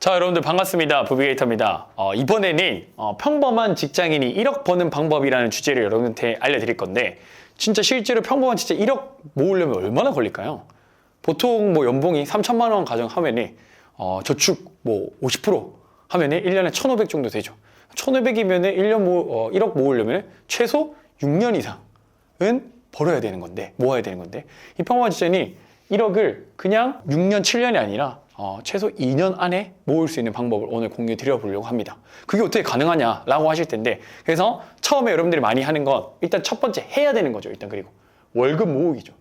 자, 여러분들 반갑습니다. 부비게이터입니다. 이번에는 평범한 직장인이 1억 버는 방법이라는 주제를 여러분한테 알려드릴 건데, 진짜 실제로 평범한 진짜 1억 모으려면 얼마나 걸릴까요? 보통 뭐 연봉이 3천만 원 가정하면은 저축 뭐 50% 하면은 1년에 1,500 정도 되죠. 1,500이면은 1억 모으려면 최소 6년 이상은 벌어야 되는 건데, 모아야 되는 건데, 이 평범한 직장인이 1억을 그냥 6년, 7년이 아니라 최소 2년 안에 모을 수 있는 방법을 오늘 공유 드려보려고 합니다. 그게 어떻게 가능하냐라고 하실 텐데, 그래서 처음에 여러분들이 많이 하는 건 일단 첫 번째 해야 되는 거죠. 일단 그리고 월급 모으기죠.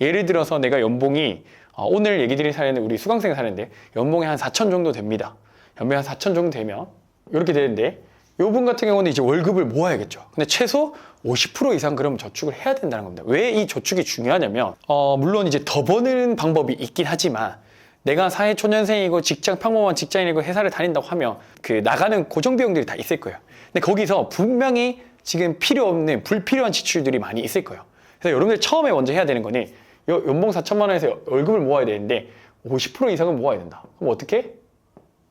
예를 들어서 내가 연봉이 오늘 얘기 드릴 사례는 우리 수강생 사례인데 연봉이 한 4천 정도 됩니다. 연봉이 한 4천 정도 되면 이렇게 되는데, 요분 같은 경우는 이제 월급을 모아야겠죠. 근데 최소 50% 이상 그럼 저축을 해야 된다는 겁니다. 왜 이 저축이 중요하냐면 물론 이제 더 버는 방법이 있긴 하지만, 내가 사회초년생이고 평범한 직장인이고 회사를 다닌다고 하면 그 나가는 고정 비용들이 다 있을 거예요. 근데 거기서 분명히 지금 필요 없는 불필요한 지출들이 많이 있을 거예요. 그래서 여러분들 처음에 먼저 해야 되는 거니, 연봉 4천만 원에서 월급을 모아야 되는데 50% 이상은 모아야 된다. 그럼 어떻게?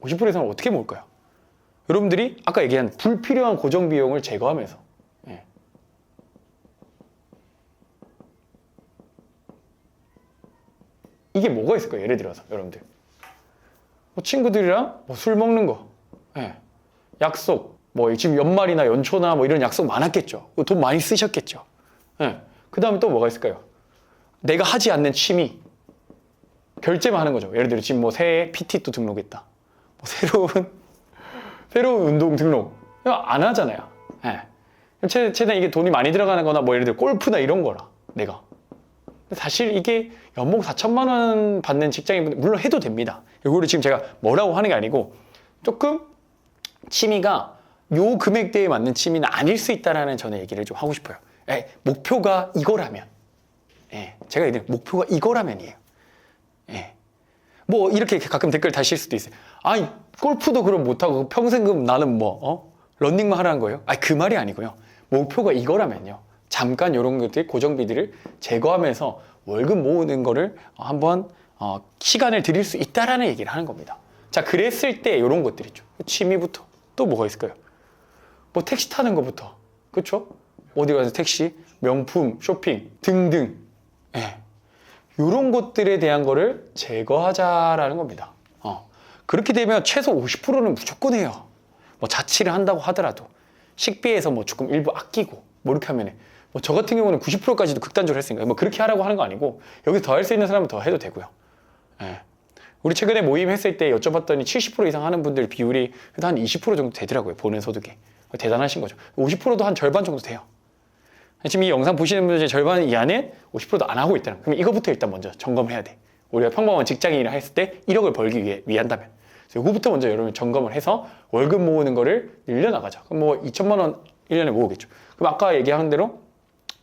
50% 이상을 어떻게 모을까요? 여러분들이 아까 얘기한 불필요한 고정 비용을 제거하면서, 이게 뭐가 있을까요? 예를 들어서 여러분들 뭐 친구들이랑 술 먹는 거, 약속, 뭐 지금 연말이나 연초나 뭐 이런 약속 많았겠죠. 돈 많이 쓰셨겠죠. 그 다음에 또 뭐가 있을까요? 내가 하지 않는 취미, 결제만 하는 거죠. 예를 들어 지금 뭐 새해 PT 또 등록했다, 뭐 새로운 운동 등록, 이거 안 하잖아요. 최대한 이게 돈이 많이 들어가는 거나 뭐 예를 들어 골프나 이런 거라 내가. 사실 이게 연봉 4천만 원 받는 직장인분들 물론 해도 됩니다. 이거를 지금 제가 뭐라고 하는 게 아니고, 조금 취미가 요 금액대에 맞는 취미는 아닐 수 있다라는 저는 얘기를 좀 하고 싶어요. 목표가 이거라면, 제가 얘기한 목표가 이거라면이에요. 뭐 이렇게 가끔 댓글 다실 수도 있어요. 아니 골프도 그럼 못하고 평생 그럼 나는 런닝만 하라는 거예요? 아니 그 말이 아니고요. 목표가 이거라면요, 잠깐 이런 것들 고정비들을 제거하면서 월급 모으는 거를 한번 시간을 들일 수 있다라는 얘기를 하는 겁니다. 자, 그랬을 때 이런 것들 있죠. 취미부터 또 뭐가 있을까요? 뭐 택시 타는 것부터, 그렇죠? 어디 가서 택시, 명품, 쇼핑 등등, 이런 것들에 대한 거를 제거하자라는 겁니다. 그렇게 되면 최소 50%는 무조건 해요. 뭐 자취를 한다고 하더라도 식비에서 뭐 조금 일부 아끼고 뭐 이렇게 하면은, 뭐 저 같은 경우는 90%까지도 극단적으로 했으니까 뭐 그렇게 하라고 하는 거 아니고, 여기서 더 할 수 있는 사람은 더 해도 되고요. 우리 최근에 모임 했을 때 여쭤봤더니 70% 이상 하는 분들 비율이 그래도 한 20% 정도 되더라고요. 보는 소득이. 대단하신 거죠. 50%도 한 절반 정도 돼요. 지금 이 영상 보시는 분들 중에 절반 이하는 50%도 안 하고 있다는, 그럼 이거부터 일단 먼저 점검을 해야 돼. 우리가 평범한 직장인이라 했을 때 1억을 벌기 위한다면. 그래서 이거부터 먼저 여러분 점검을 해서 월급 모으는 거를 늘려나가자. 그럼 뭐 2천만 원 1년에 모으겠죠. 그럼 아까 얘기한 대로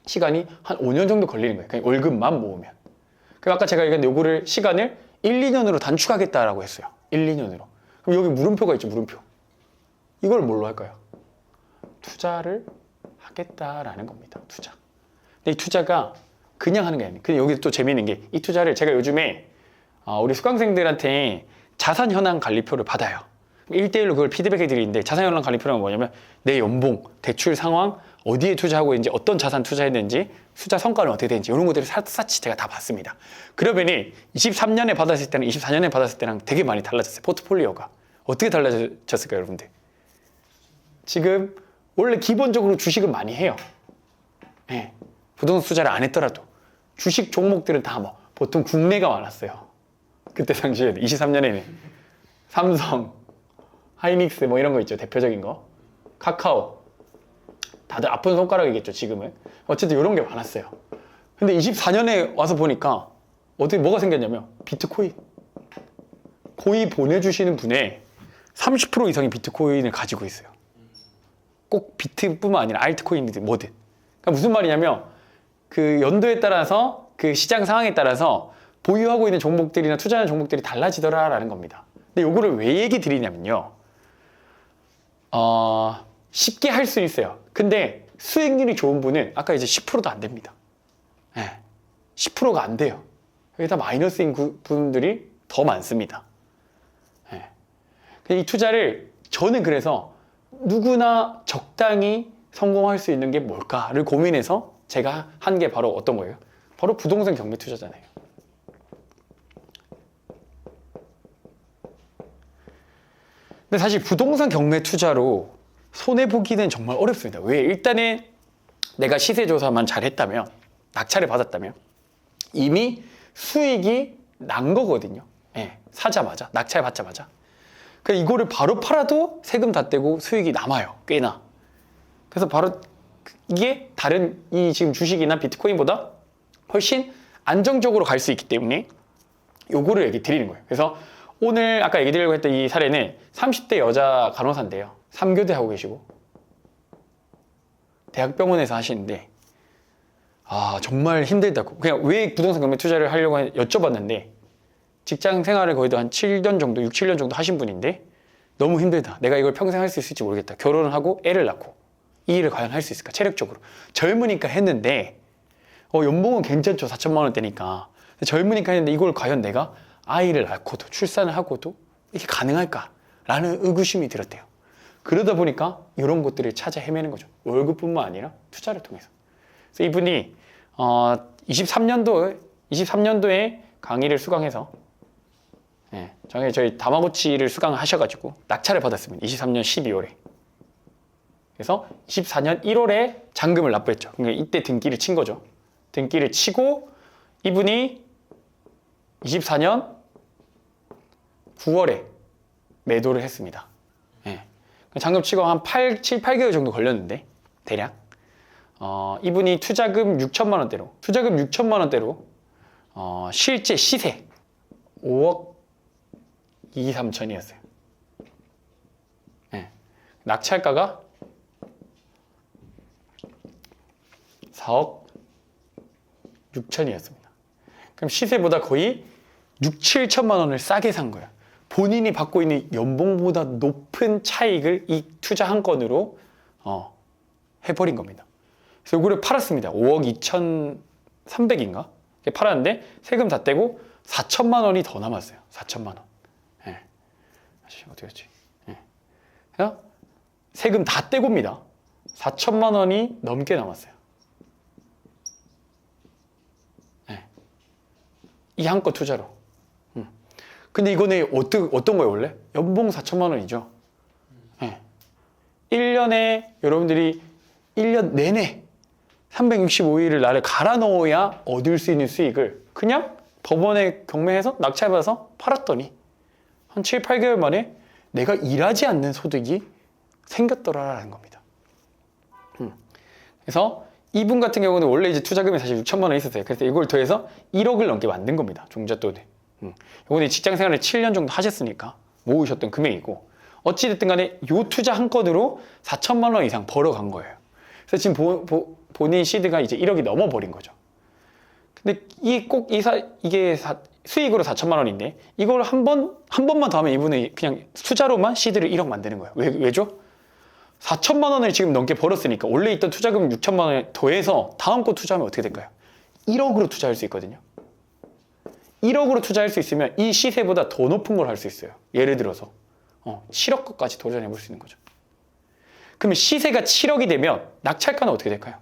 시간이 한 5년 정도 걸리는 거예요. 그냥 월급만 모으면. 그럼 아까 제가 얘기한 요거를 시간을 1, 2년으로 단축하겠다라고 했어요. 1, 2년으로. 그럼 여기 물음표가 있죠, 물음표. 이걸 뭘로 할까요? 투자를 하겠다라는 겁니다. 투자. 근데 이 투자가 그냥 하는 게 아니에요. 근데 여기 또 재미있는 게, 이 투자를 제가 요즘에 우리 수강생들한테 자산 현황 관리표를 받아요. 1대1로 그걸 피드백해 드리는데, 자산 현황 관리표는 뭐냐면 내 연봉, 대출 상황, 어디에 투자하고 있는지, 어떤 자산 투자했는지, 투자 성과는 어떻게 되는지, 이런 것들을 샅샅이 제가 다 봤습니다. 그러면은 23년에 받았을 때랑 24년에 받았을 때랑 되게 많이 달라졌어요. 포트폴리오가. 어떻게 달라졌을까요, 여러분들? 지금 원래 기본적으로 주식은 많이 해요. 부동산 투자를 안 했더라도 주식 종목들은 다 뭐 보통 국내가 많았어요. 그때 당시에는 23년에는 삼성, 하이닉스 뭐 이런 거 있죠. 대표적인 거. 카카오. 다들 아픈 손가락이겠죠, 지금은. 어쨌든 이런 게 많았어요. 근데 24년에 와서 보니까 어떻게 뭐가 생겼냐면, 비트코인. 코인 보내주시는 분의 30% 이상이 비트코인을 가지고 있어요. 꼭 비트뿐만 아니라 알트코인이든 뭐든. 그러니까 무슨 말이냐면, 그 연도에 따라서 그 시장 상황에 따라서 보유하고 있는 종목들이나 투자하는 종목들이 달라지더라라는 겁니다. 근데 요거를 왜 얘기 드리냐면요, 쉽게 할 수 있어요. 근데 수익률이 좋은 분은 아까 이제 10%도 안 됩니다. 10%가 안 돼요. 여기다 마이너스인 분들이 더 많습니다. 이 투자를 저는 그래서 누구나 적당히 성공할 수 있는 게 뭘까를 고민해서 제가 한 게 바로 어떤 거예요? 바로 부동산 경매 투자잖아요. 근데 사실 부동산 경매 투자로 손해보기는 정말 어렵습니다. 왜? 일단은 내가 시세 조사만 잘했다면, 낙찰을 받았다면 이미 수익이 난 거거든요. 예, 사자마자, 낙찰 받자마자. 그러니까 이거를 바로 팔아도 세금 다 떼고 수익이 남아요. 꽤나. 그래서 바로 이게 다른 이 지금 주식이나 비트코인보다 훨씬 안정적으로 갈 수 있기 때문에 요거를 얘기 드리는 거예요. 그래서 오늘 아까 얘기 드리려고 했던 이 사례는 30대 여자 간호사인데요. 3교대 하고 계시고 대학병원에서 하시는데 정말 힘들다고. 그냥 왜 부동산 경매 투자를 하려고 여쭤봤는데 직장 생활을 거의 한 7년 정도, 6, 7년 정도 하신 분인데 너무 힘들다. 내가 이걸 평생 할 수 있을지 모르겠다. 결혼을 하고 애를 낳고 이 일을 과연 할 수 있을까? 체력적으로. 젊으니까 했는데 연봉은 괜찮죠. 4천만 원대니까. 젊으니까 했는데 이걸 과연 내가 아이를 낳고도 출산을 하고도 이게 가능할까라는 의구심이 들었대요. 그러다 보니까 이런 것들을 찾아 헤매는 거죠. 월급뿐만 아니라 투자를 통해서. 그래서 이분이 23년도에 강의를 수강해서 저희 다마고치를 수강하셔가지고 낙찰을 받았습니다. 23년 12월에. 그래서 24년 1월에 잔금을 납부했죠. 그러니까 이때 등기를 친 거죠. 등기를 치고 이분이 24년 9월에 매도를 했습니다. 잔금 치고 한 7, 8개월 정도 걸렸는데 대략 이분이 투자금 6천만 원대로 실제 시세 5억 2, 3천이었어요. 낙찰가가 4억 6천이었습니다. 그럼 시세보다 거의 6, 7천만 원을 싸게 산 거예요. 본인이 받고 있는 연봉보다 높은 차익을 이 투자 한 건으로 해버린 겁니다. 그래서 이거를 팔았습니다. 5억 2,300인가? 팔았는데 세금 다 떼고 4천만 원이 더 남았어요. 4천만 원. 어떻게 했지? 그래서 세금 다 떼고입니다. 4천만 원이 넘게 남았어요. 이 한 건 투자로. 근데 이거는 어떤 거예요, 원래? 연봉 4천만 원이죠. 1년에 여러분들이 1년 내내 365일을 나를 갈아 넣어야 얻을 수 있는 수익을 그냥 법원에 경매해서 낙찰받아서 팔았더니 한 7, 8개월 만에 내가 일하지 않는 소득이 생겼더라라는 겁니다. 그래서 이분 같은 경우는 원래 이제 투자금이 사실 6천만 원 있었어요. 그래서 이걸 더해서 1억을 넘게 만든 겁니다. 종잣돈에. 이거는 직장 생활을 7년 정도 하셨으니까 모으셨던 금액이고 어찌됐든 간에 이 투자 한 건으로 4천만 원 이상 벌어간 거예요. 그래서 지금 본인 시드가 이제 1억이 넘어버린 거죠. 근데 이게 수익으로 4천만 원인데 이걸 한 번만 더 하면 이분은 그냥 투자로만 시드를 1억 만드는 거예요. 왜죠? 4천만 원을 지금 넘게 벌었으니까 원래 있던 투자금 6천만 원에 더해서 다음 거 투자하면 어떻게 될까요? 1억으로 투자할 수 있거든요. 1억으로 투자할 수 있으면 이 시세보다 더 높은 걸 할 수 있어요. 예를 들어서 7억 거까지 도전해 볼 수 있는 거죠. 그러면 시세가 7억이 되면 낙찰가는 어떻게 될까요?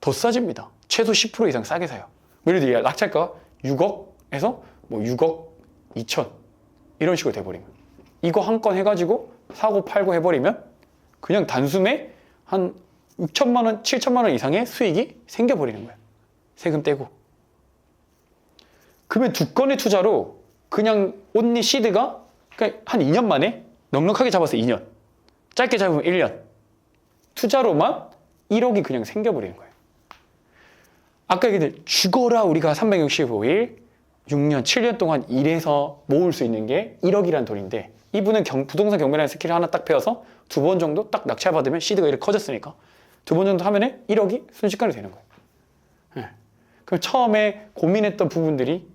더 싸집니다. 최소 10% 이상 싸게 사요. 예를 들어 낙찰가가 6억에서 6억 2천 이런 식으로 돼버린 거예요. 이거 한 건 해가지고 사고 팔고 해버리면 그냥 단숨에 한 6천만 원, 7천만 원 이상의 수익이 생겨버리는 거예요. 세금 떼고. 그러면 두 건의 투자로 그냥 온리 시드가 그러니까 한 2년 만에 넉넉하게 잡아서 2년, 짧게 잡으면 1년 투자로만 1억이 그냥 생겨버리는 거예요. 아까 얘기했듯이 죽어라 우리가 365일 6년, 7년 동안 일해서 모을 수 있는 게 1억이라는 돈인데 이분은 부동산 경매라는 스킬을 하나 딱 배워서 2번 정도 딱 낙찰받으면 시드가 이렇게 커졌으니까 2번 정도 하면 1억이 순식간에 되는 거예요. 그럼 처음에 고민했던 부분들이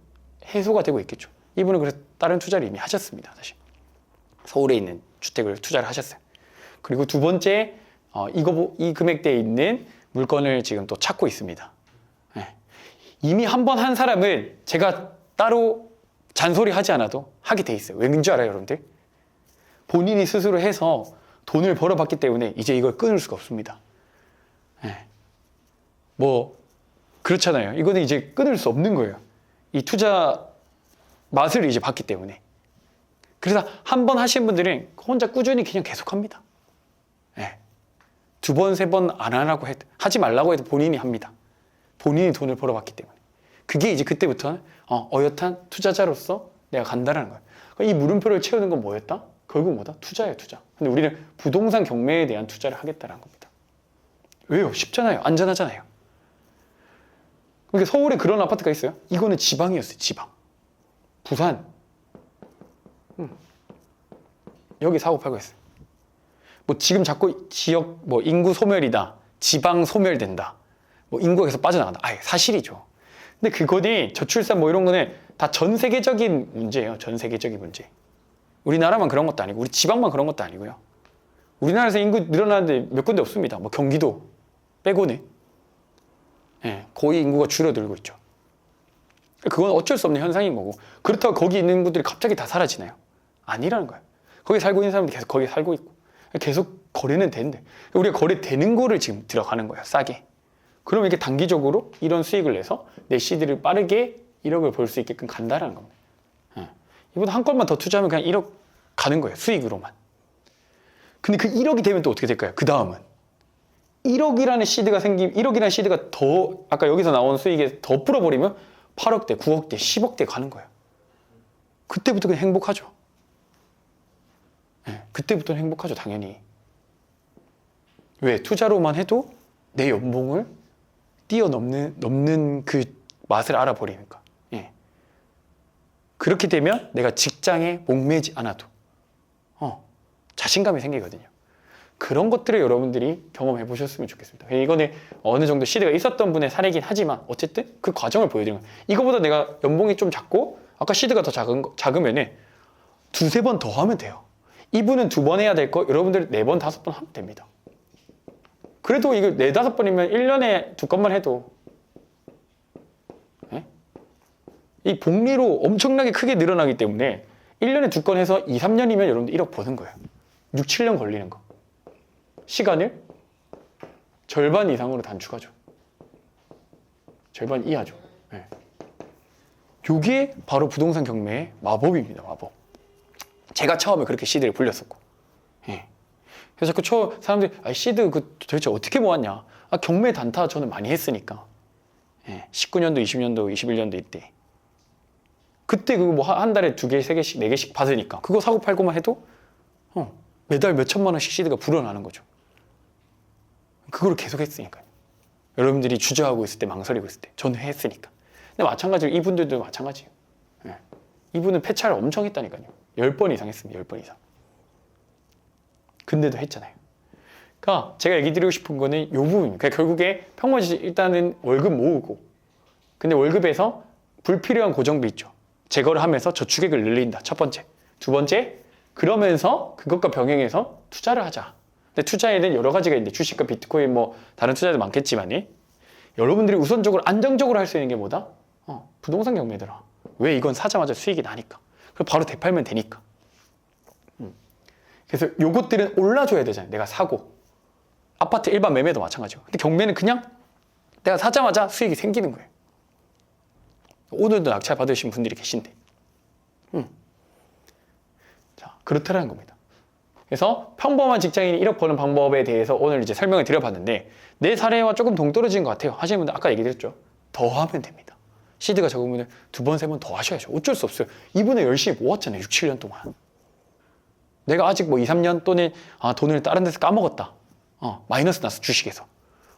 해소가 되고 있겠죠. 이분은 그래서 다른 투자를 이미 하셨습니다. 사실 서울에 있는 주택을 투자를 하셨어요. 그리고 두 번째 이 금액대에 있는 물건을 지금 또 찾고 있습니다. 이미 한 번 한 사람은 제가 따로 잔소리 하지 않아도 하게 돼 있어요. 왠지 알아요, 여러분들? 본인이 스스로 해서 돈을 벌어봤기 때문에 이제 이걸 끊을 수가 없습니다. 예. 뭐 그렇잖아요. 이거는 이제 끊을 수 없는 거예요. 이 투자 맛을 이제 봤기 때문에. 그래서 한 번 하신 분들은 혼자 꾸준히 그냥 계속합니다. 예. 두 번, 세 번 안 하라고 하지 말라고 해도 본인이 합니다. 본인이 돈을 벌어봤기 때문에. 그게 이제 그때부터는 어엿한 투자자로서 내가 간다라는 거예요. 그러니까 이 물음표를 채우는 건 뭐였다? 결국 뭐다? 투자예요, 투자. 근데 우리는 부동산 경매에 대한 투자를 하겠다는 겁니다. 왜요? 쉽잖아요. 안전하잖아요. 그러니까 서울에 그런 아파트가 있어요? 이거는 지방이었어요, 지방. 부산. 여기 사고 팔고 있어요. 뭐 지금 자꾸 지역 뭐 인구 소멸이다. 지방 소멸된다. 뭐 인구가 계속 빠져나간다. 아예 사실이죠. 근데 그거니 저출산 뭐 이런 거는 다 전 세계적인 문제예요. 전 세계적인 문제. 우리나라만 그런 것도 아니고 우리 지방만 그런 것도 아니고요. 우리나라에서 인구 늘어나는데 몇 군데 없습니다. 뭐 경기도 빼고는. 예, 거의 인구가 줄어들고 있죠. 그건 어쩔 수 없는 현상인 거고 그렇다고 거기 있는 분들이 갑자기 다 사라지나요? 아니라는 거예요. 거기 살고 있는 사람들이 계속 거기 살고 있고 계속 거래는 되는데 우리가 거래되는 거를 지금 들어가는 거예요. 싸게. 그러면 이렇게 단기적으로 이런 수익을 내서 내 시드를 빠르게 1억을 벌 수 있게끔 간다라는 겁니다. 이보다 한 건만 더 투자하면 그냥 1억 가는 거예요. 수익으로만. 근데 그 1억이 되면 또 어떻게 될까요? 그 다음은 1억이라는 시드가 더 아까 여기서 나온 수익에 더 풀어버리면 8억대, 9억대, 10억대 가는 거예요. 그때부터 그냥 행복하죠. 그때부터는 행복하죠, 당연히. 왜? 투자로만 해도 내 연봉을 넘는 그 맛을 알아버리니까. 예. 그렇게 되면 내가 직장에 목매지 않아도 자신감이 생기거든요. 그런 것들을 여러분들이 경험해 보셨으면 좋겠습니다. 이거는 어느 정도 시대가 있었던 분의 사례이긴 하지만 어쨌든 그 과정을 보여드리는 거예요. 이거보다 내가 연봉이 좀 작고 아까 시드가 더 작으면 두세 번 더 하면 돼요. 이분은 2번 해야 될 거 여러분들 4번, 5번 하면 됩니다. 그래도 이거 4, 5번이면 1년에 2건만 해도 이 복리로 엄청나게 크게 늘어나기 때문에 1년에 2건 해서 2, 3년이면 여러분들 1억 버는 거예요. 6, 7년 걸리는 거. 시간을 절반 이상으로 단축하죠. 절반 이하죠. 이게 바로 부동산 경매의 마법입니다. 마법. 제가 처음에 그렇게 시드를 불렸었고. 그래서 자꾸 사람들이 시드 도대체 어떻게 모았냐. 경매 단타 저는 많이 했으니까. 19년도, 20년도, 21년도 이때. 그때 그거 뭐 한 달에 2개, 3개씩, 4개씩 받으니까 그거 사고 팔고만 해도 매달 몇 천만 원씩 시드가 불어나는 거죠. 그걸 계속 했으니까요. 여러분들이 주저하고 있을 때, 망설이고 있을 때 저는 했으니까. 근데 마찬가지로 이분들도 마찬가지예요. 이분은 폐차를 엄청 했다니까요. 10번 이상 했습니다. 10번 이상. 근데도 했잖아요. 그러니까 제가 얘기 드리고 싶은 거는 이 부분입니다. 그러니까 결국에 평범시 일단은 월급 모으고 근데 월급에서 불필요한 고정비 있죠. 제거를 하면서 저축액을 늘린다. 첫 번째. 두 번째, 그러면서 그것과 병행해서 투자를 하자. 근데 투자에는 여러 가지가 있는데 주식과 비트코인 뭐 다른 투자도 많겠지만 여러분들이 우선적으로 안정적으로 할 수 있는 게 뭐다? 부동산 경매더라. 왜? 이건 사자마자 수익이 나니까. 그럼 바로 대팔면 되니까. 그래서 요것들은 올라줘야 되잖아요. 내가 사고. 아파트 일반 매매도 마찬가지고. 근데 경매는 그냥 내가 사자마자 수익이 생기는 거예요. 오늘도 낙찰 받으신 분들이 계신데. 자, 그렇다라는 겁니다. 그래서 평범한 직장인이 1억 버는 방법에 대해서 오늘 이제 설명을 드려봤는데 내 사례와 조금 동떨어진 것 같아요 하시는 분들 아까 얘기드렸죠. 더 하면 됩니다. 시드가 적으면 2번, 3번 더 하셔야죠. 어쩔 수 없어요. 이분은 열심히 모았잖아요. 6, 7년 동안. 내가 아직 뭐 2, 3년 또는 돈을 다른 데서 까먹었다. 마이너스 났어. 주식에서.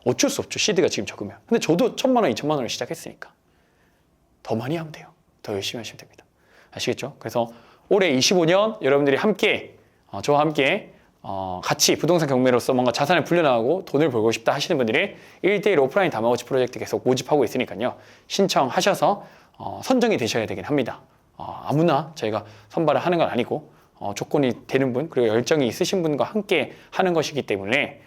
어쩔 수 없죠. 시드가 지금 적으면. 근데 저도 1,000만 원, 2,000만 원을 시작했으니까. 더 많이 하면 돼요. 더 열심히 하시면 됩니다. 아시겠죠? 그래서 올해 25년 여러분들이 함께 저와 함께 같이 부동산 경매로서 뭔가 자산을 불려나가고 돈을 벌고 싶다 하시는 분들이 1대1 오프라인 다마고치 프로젝트 계속 모집하고 있으니까요. 신청하셔서 선정이 되셔야 되긴 합니다. 아무나 저희가 선발을 하는 건 아니고 조건이 되는 분 그리고 열정이 있으신 분과 함께 하는 것이기 때문에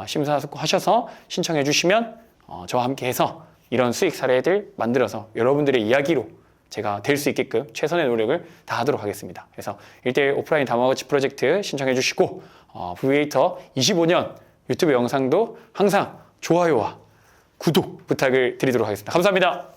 심사하셔서 신청해 주시면 저와 함께 해서 이런 수익 사례들 만들어서 여러분들의 이야기로 제가 될 수 있게끔 최선의 노력을 다하도록 하겠습니다. 그래서 1대1 오프라인 다마고치 프로젝트 신청해 주시고 브리에이터 25년 유튜브 영상도 항상 좋아요와 구독 부탁을 드리도록 하겠습니다. 감사합니다.